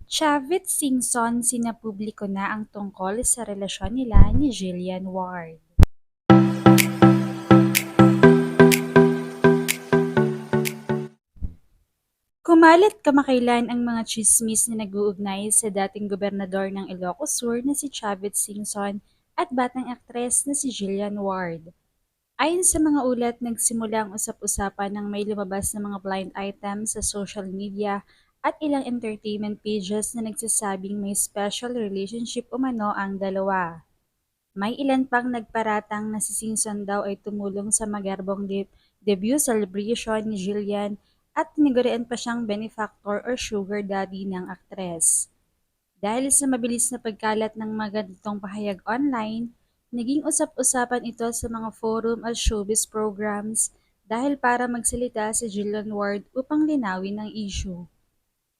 Chavit Singson sinapubliko na ang tungkol sa relasyon nila ni Jillian Ward. Kumalat kamakailan ang mga tsismis na nag-uugnay sa dating gobernador ng Ilocos Sur na si Chavit Singson at batang aktres na si Jillian Ward. Ayon sa mga ulat, nagsimula ang usap-usapan ng may lumabas na mga blind items sa social media at ilang entertainment pages na nagsasabing may special relationship umano ang dalawa. May ilan pang nagparatang na si Singson daw ay tumulong sa magarbong debut celebration ni Jillian at tinigurian pa siyang benefactor or sugar daddy ng aktres. Dahil sa mabilis na pagkalat ng mga ganitong pahayag online, naging usap-usapan ito sa mga forum at showbiz programs dahil para magsalita si Jillian Ward upang linawin ang issue.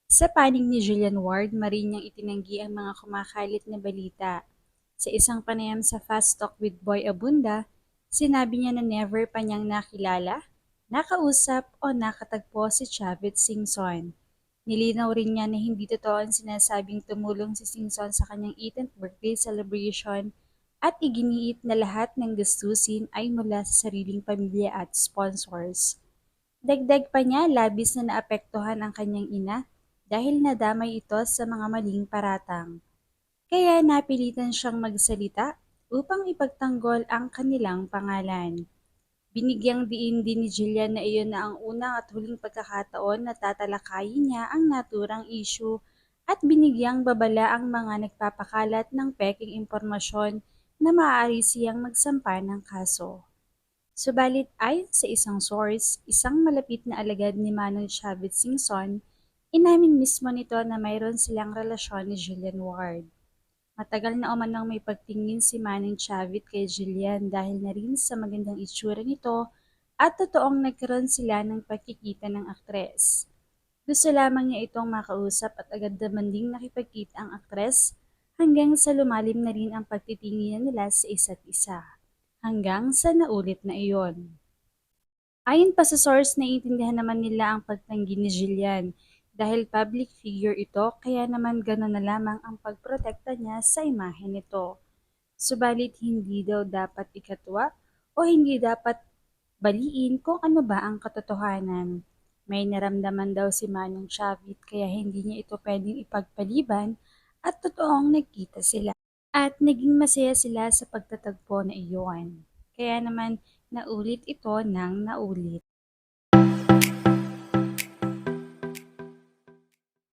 Sa panig ni Jillian Ward, marinyang itinanggi ang mga kumakalit na balita. Sa isang panayam sa Fast Talk with Boy Abunda, sinabi niya na never pa niyang nakilala, nakausap o nakatagpo si Chavit Singson. Nilinaw rin niya na hindi totoo ang sinasabing tumulong si Singson sa kanyang 18th birthday celebration at iginiit na lahat ng gastusin ay mula sa sariling pamilya at sponsors. Dagdag pa niya, labis na naapektuhan ang kanyang ina dahil nadamay ito sa mga maling paratang. Kaya napilitan siyang magsalita upang ipagtanggol ang kanilang pangalan. Binigyang diin din ni Jillian na iyon na ang unang at huling pagkakataon na tatalakayin niya ang naturang issue at binigyang babala ang mga nagpapakalat ng peking impormasyon na maaari siyang magsampa ng kaso. Subalit ayon sa isang source, isang malapit na alagad ni Manong Chavit Singson, inamin mismo nito na mayroon silang relasyon ni Jillian Ward. Matagal na umanong may pagtingin si Manong Chavit kay Jillian dahil na rin sa magandang itsura nito at totoong nagkaroon sila ng pagkikita ng aktres. Gusto lamang niya itong makausap at agad naman ding nakipagkita ang aktres hanggang sa lumalim na rin ang pagtitingin nila sa isa't isa. Hanggang sa naulit na iyon. Ayon pa sa source, naiintindihan naman nila ang pagtanggi ni Jillian dahil public figure ito kaya naman gano'n na lamang ang pagprotekta niya sa imahe nito. Subalit hindi daw dapat ikatwa o hindi dapat baliin kung ano ba ang katotohanan. May naramdaman daw si Manong Chavit kaya hindi niya ito pwedeng ipagpaliban at totoong nagkita sila. At naging masaya sila sa pagtatagpo na iyon. Kaya naman naulit ito ng naulit.